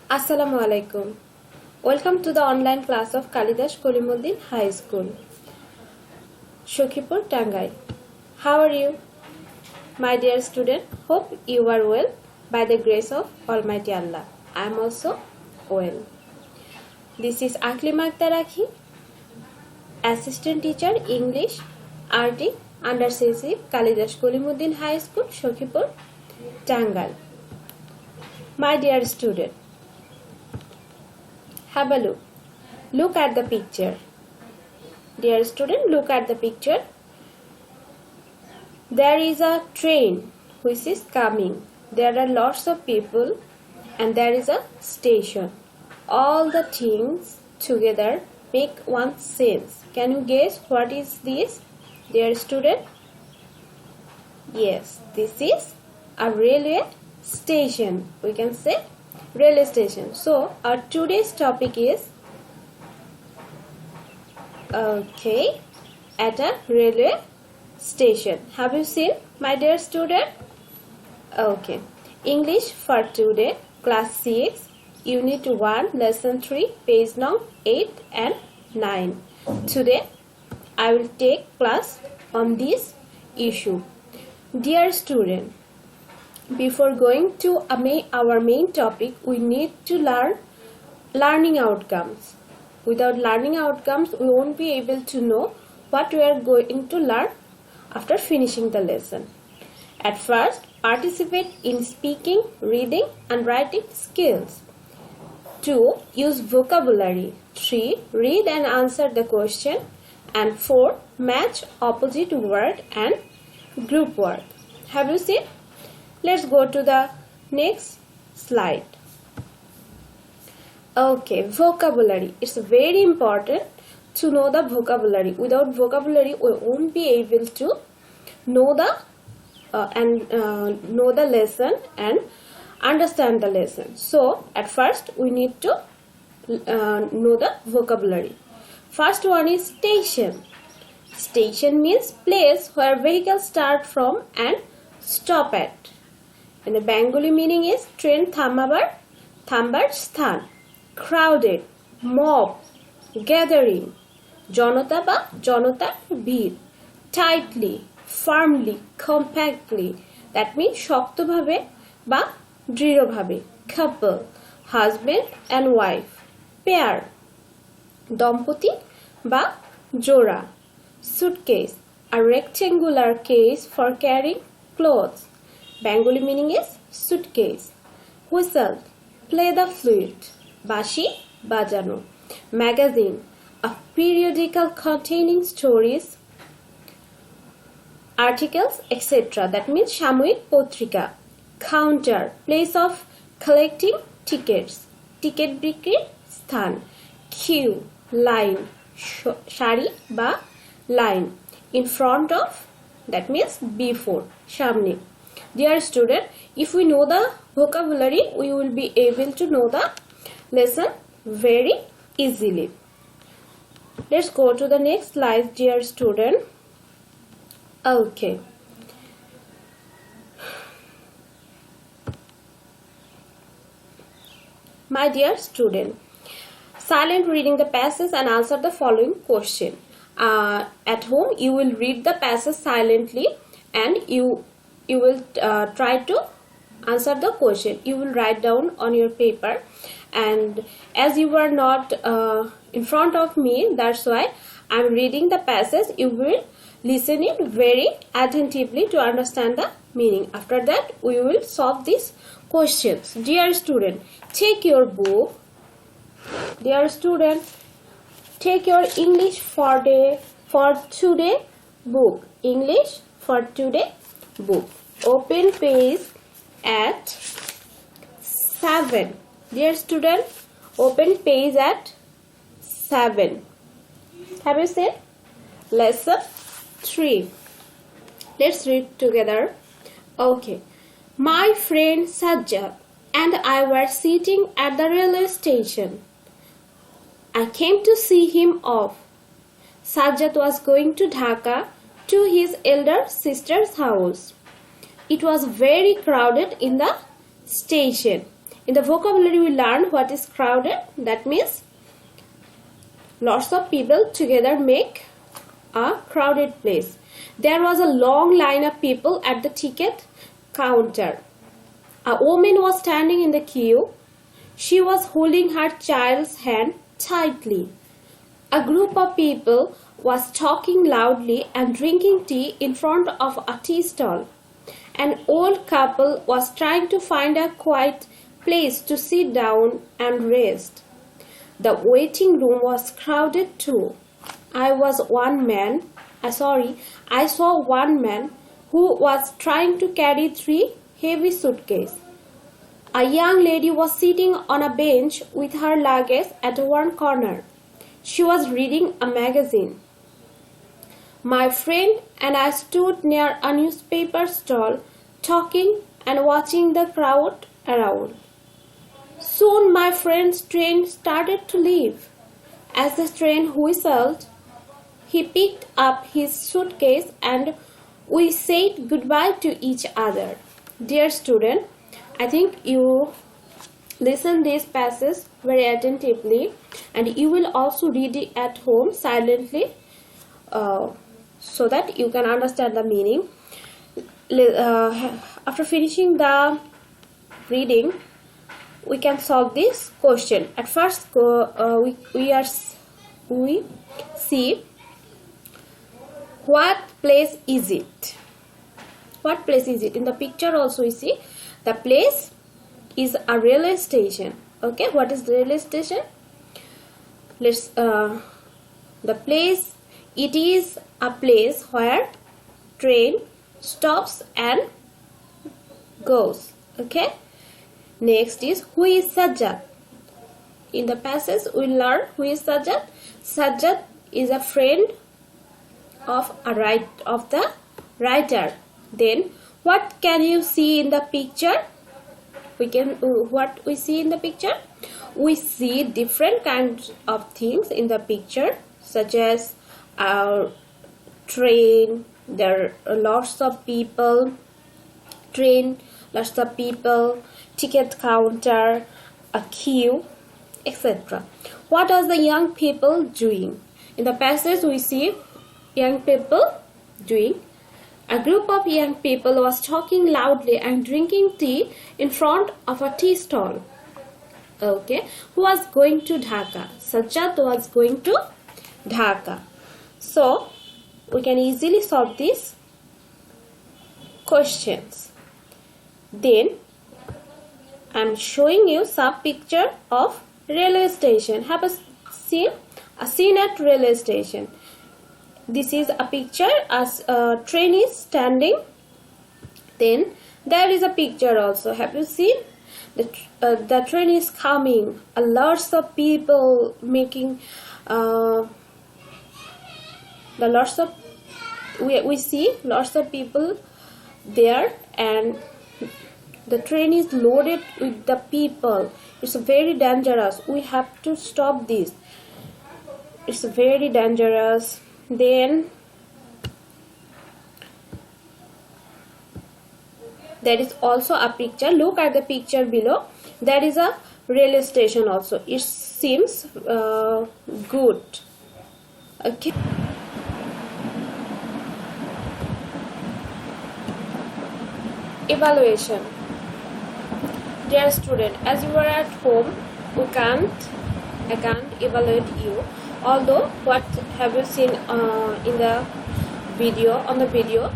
Assalamu alaikum. Welcome to the online class of Kalidash Kolimuddin High School, Shokhipur, Tangai. How are you? My dear student, hope you are well by the grace of Almighty Allah. I am also well. This is Aklima Aktarakhi, Assistant Teacher English RT under CC Kalidash Kolimuddin High School, Shokhipur, Tangai. My dear student, have a look. Look at the picture. Dear student, look at the picture. There is a train which is coming. There are lots of people and there is a station. All the things together make one sense. Can you guess what is this, dear student? Yes, this is a railway station. We can say railway station. So our today's topic is at a railway station. Have you seen, my dear student? Okay. English for today, class 6, unit 1, lesson 3, page number 8 and 9. Today I will take class on this issue. Dear student, before going to our main topic, we need to learn learning outcomes. Without learning outcomes, we won't be able to know what we are going to learn after finishing the lesson. At first, participate in speaking, reading and writing skills. 2. Use vocabulary. 3. Read and answer the question. And 4. Match opposite word and group word. Have you seen? Let's go to the next slide. Okay, vocabulary. It's very important to know the vocabulary. Without vocabulary, we won't be able to know the lesson and understand the lesson. So, at first, we need to know the vocabulary. First one is station. Station means place where vehicles start from and stop at. And the Bengali meaning is train thambar sthan. Crowded, mob, gathering, janota ba janotar bhir, tightly, firmly, compactly. That means shokto bhabe ba dridho bhabe. Couple, husband and wife. Pair, dampati ba jora. Suitcase, a rectangular case for carrying clothes. Bengali meaning is suitcase. Whistle, play the flute. Bashi, bajano. Magazine, a periodical containing stories, articles, etc. That means samoyik potrika. Counter, place of collecting tickets. Ticket bikri sthan. Queue, line. Shari ba line. In front of, that means before, samne. Dear student, if we know the vocabulary, we will be able to know the lesson very easily. Let's go to the next slide, dear student. Okay. My dear student, silent reading the passage and answer the following question. At home, you will read the passage silently and you will try to answer the question. You will write down on your paper, and as you are not in front of me, that's why I am reading the passage. You will listen it very attentively to understand the meaning. After that, we will solve these questions. Dear student, take your book. Dear student, take your English for today book. English for today book. Open page at 7. Dear student, open page at 7. Have you seen? Lesson 3. Let's read together. Okay. My friend Sajjad and I were sitting at the railway station. I came to see him off. Sajjad was going to Dhaka to his elder sister's house. It was very crowded in the station. In the vocabulary we learned what is crowded. That means lots of people together make a crowded place. There was a long line of people at the ticket counter. A woman was standing in the queue. She was holding her child's hand tightly. A group of people was talking loudly and drinking tea in front of a tea stall. An old couple was trying to find a quiet place to sit down and rest. The waiting room was crowded too. I saw one man who was trying to carry 3 heavy suitcases. A young lady was sitting on a bench with her luggage at one corner. She was reading a magazine. My friend and I stood near a newspaper stall, talking and watching the crowd around. Soon my friend's train started to leave. As the train whistled, he picked up his suitcase and we said goodbye to each other. Dear student, I think you listen this passage very attentively and you will also read it at home silently so that you can understand the meaning. After finishing the reading, we can solve this question. At first, we see what place is it. What place is it? In the picture also we see the place is a railway station. Okay, what is the railway station? The place, it is a place where train stops and goes. Okay. Next is who is Sajjad? In the passage we learn who is Sajjad. Sajjad is a friend of the writer. Then what can you see in the picture? What we see in the picture? We see different kinds of things in the picture, such as our train. There are lots of people. Train, lots of people, ticket counter, a queue, etc. What are the young people doing? In the passage we see young people doing. A group of young people was talking loudly and drinking tea in front of a tea stall. Okay, who was going to Dhaka? Sajjad was going to Dhaka. So we can easily solve these questions. Then I am showing you some picture of railway station. Have a scene at railway station. This is a picture as a train is standing. Then there is a picture also. Have you seen? The train is coming. Lots of people making we see lots of people there, and the train is loaded with the people. It's very dangerous. We have to stop this. It's very dangerous. Then there is also a picture. Look at the picture below. There is a railway station also. It seems good. Okay. Evaluation. Dear student, as you are at home, I can't evaluate you. Although what have you seen in the video, on the video,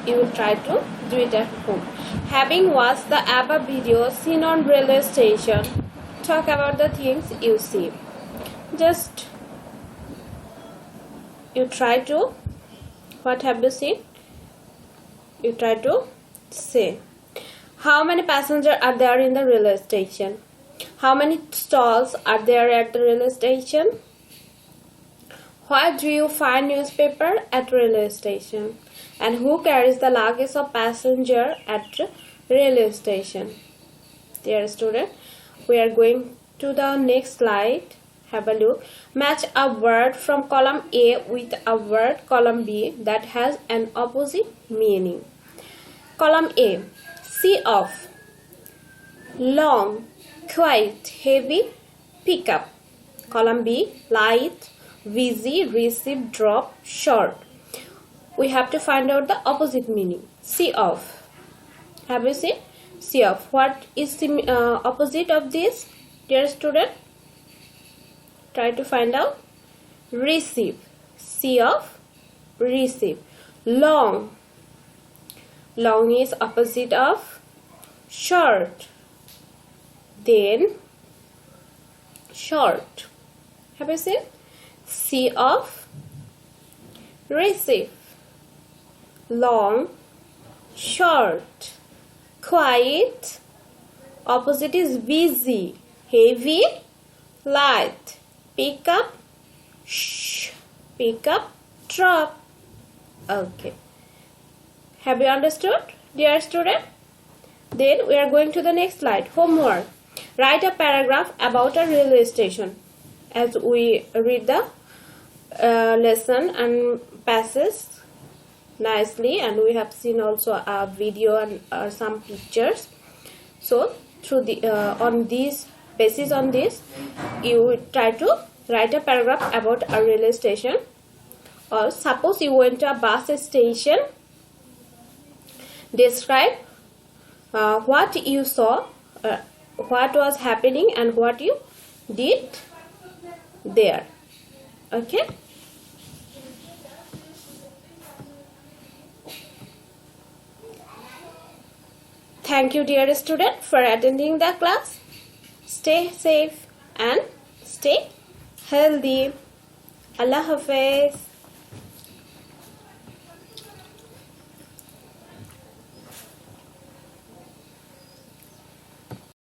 you will try to do it at home. Having watched the above video seen on railway station, talk about the things you see. Just you try to, what have you seen? You try to say. How many passengers are there in the railway station? How many stalls are there at the railway station? Where do you find newspaper at railway station? And who carries the luggage of passenger at railway station? Dear student, we are going to the next slide. Have a look. Match a word from column A with a word column B that has an opposite meaning. Column A. See off. Long, quiet, heavy, pick up. Column B, light, busy, receive, drop, short. We have to find out the opposite meaning. See off. Have you seen? See off. What is the opposite of this, dear student? Try to find out. Receive. See off, receive. Long. Long is opposite of short. Then short. Have you seen? See off, receive. Long, short. Quiet, opposite is busy. Heavy, light. Pick up, shh. Pick up, drop. Okay. Have you understood, dear student? Then we are going to the next slide. Homework. Write a paragraph about a railway station. As we read the lesson and passes nicely, and we have seen also a video and some pictures. So through the on this basis, on this you try to write a paragraph about a railway station. Or suppose you went to a bus station. Describe what you saw, what was happening, and what you did there. Okay. Thank you, dear student, for attending the class. Stay safe and stay healthy. Allah Hafiz.